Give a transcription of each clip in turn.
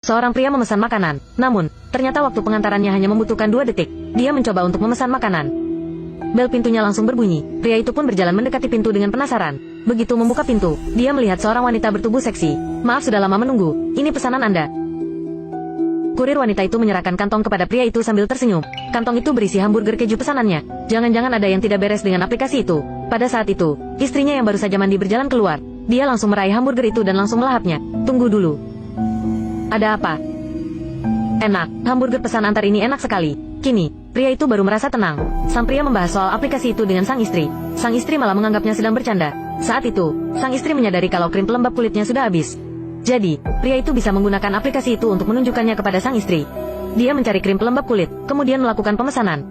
Seorang pria memesan makanan. Namun, ternyata waktu pengantarannya hanya membutuhkan 2 detik. Dia mencoba untuk memesan makanan. Bel pintunya langsung berbunyi. Pria itu pun berjalan mendekati pintu dengan penasaran. Begitu membuka pintu, dia melihat seorang wanita bertubuh seksi. "Maaf sudah lama menunggu. Ini pesanan Anda." Kurir wanita itu menyerahkan kantong kepada pria itu sambil tersenyum. Kantong itu berisi hamburger keju pesanannya. Jangan-jangan ada yang tidak beres dengan aplikasi itu. Pada saat itu, istrinya yang baru saja mandi berjalan keluar. Dia langsung meraih hamburger itu dan langsung melahapnya. "Tunggu dulu. Ada apa?" "Enak, hamburger pesan antar ini enak sekali." Kini, pria itu baru merasa tenang. Sang pria membahas soal aplikasi itu dengan sang istri. Sang istri malah menganggapnya sedang bercanda. Saat itu, sang istri menyadari kalau krim pelembab kulitnya sudah habis. Jadi, pria itu bisa menggunakan aplikasi itu untuk menunjukkannya kepada sang istri. Dia mencari krim pelembab kulit, kemudian melakukan pemesanan.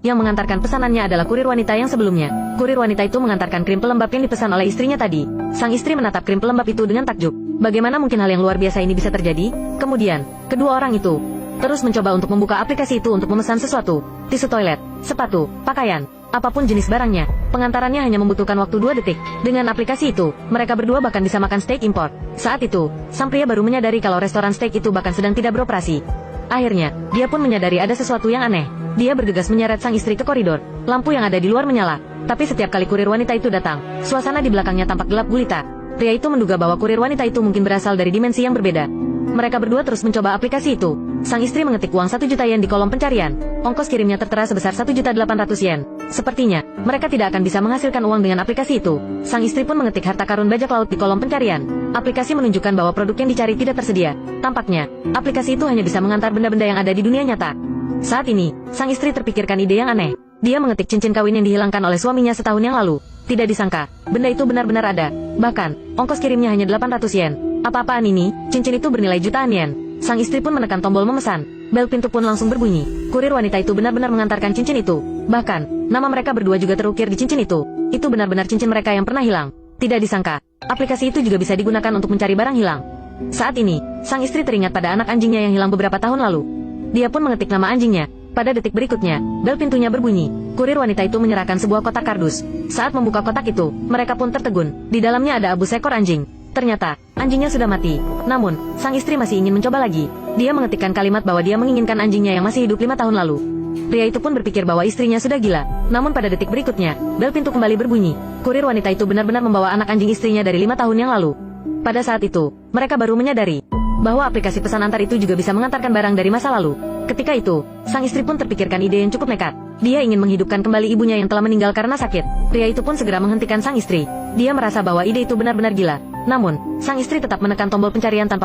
Yang mengantarkan pesanannya adalah kurir wanita yang sebelumnya. Kurir wanita itu mengantarkan krim pelembab yang dipesan oleh istrinya tadi. Sang istri menatap krim pelembab itu dengan takjub. Bagaimana mungkin hal yang luar biasa ini bisa terjadi? Kemudian, kedua orang itu terus mencoba untuk membuka aplikasi itu untuk memesan sesuatu. Tisu toilet, sepatu, pakaian, apapun jenis barangnya. Pengantarannya hanya membutuhkan waktu 2 detik. Dengan aplikasi itu, mereka berdua bahkan bisa makan steak impor. Saat itu, sang pria baru menyadari kalau restoran steak itu bahkan sedang tidak beroperasi. Akhirnya, dia pun menyadari ada sesuatu yang aneh. Dia bergegas menyeret sang istri ke koridor. Lampu yang ada di luar menyala. Tapi setiap kali kurir wanita itu datang, suasana di belakangnya tampak gelap gulita. Pria itu menduga bahwa kurir wanita itu mungkin berasal dari dimensi yang berbeda. Mereka berdua terus mencoba aplikasi itu. Sang istri mengetik uang 1 juta yen di kolom pencarian. Ongkos kirimnya tertera sebesar 1.800.000 yen. Sepertinya, mereka tidak akan bisa menghasilkan uang dengan aplikasi itu. Sang istri pun mengetik harta karun bajak laut di kolom pencarian. Aplikasi menunjukkan bahwa produk yang dicari tidak tersedia. Tampaknya, aplikasi itu hanya bisa mengantar benda-benda yang ada di dunia nyata. Saat ini, sang istri terpikirkan ide yang aneh. Dia mengetik cincin kawin yang dihilangkan oleh suaminya setahun yang lalu. Tidak disangka, benda itu benar-benar ada. Bahkan, ongkos kirimnya hanya 800 yen. Apa-apaan ini? Cincin itu bernilai jutaan yen. Sang istri pun menekan tombol memesan. Bel pintu pun langsung berbunyi. Kurir wanita itu benar-benar mengantarkan cincin itu. Bahkan, nama mereka berdua juga terukir di cincin itu. Itu benar-benar cincin mereka yang pernah hilang. Tidak disangka, aplikasi itu juga bisa digunakan untuk mencari barang hilang. Saat ini, sang istri teringat pada anak anjingnya yang hilang beberapa tahun lalu. Dia pun mengetik nama anjingnya. Pada detik berikutnya, bel pintunya berbunyi. Kurir wanita itu menyerahkan sebuah kotak kardus. Saat membuka kotak itu, mereka pun tertegun. Di dalamnya ada abu seekor anjing. Ternyata, anjingnya sudah mati. Namun, sang istri masih ingin mencoba lagi. Dia mengetikkan kalimat bahwa dia menginginkan anjingnya yang masih hidup 5 tahun lalu. Pria itu pun berpikir bahwa istrinya sudah gila. Namun pada detik berikutnya, bel pintu kembali berbunyi. Kurir wanita itu benar-benar membawa anak anjing istrinya dari 5 tahun yang lalu. Pada saat itu, mereka baru menyadari bahwa aplikasi pesan antar itu juga bisa mengantarkan barang dari masa lalu. Ketika itu, sang istri pun terpikirkan ide yang cukup nekat. Dia ingin menghidupkan kembali ibunya yang telah meninggal karena sakit. Pria itu pun segera menghentikan sang istri. Dia merasa bahwa ide itu benar-benar gila. Namun, sang istri tetap menekan tombol pencarian tanpa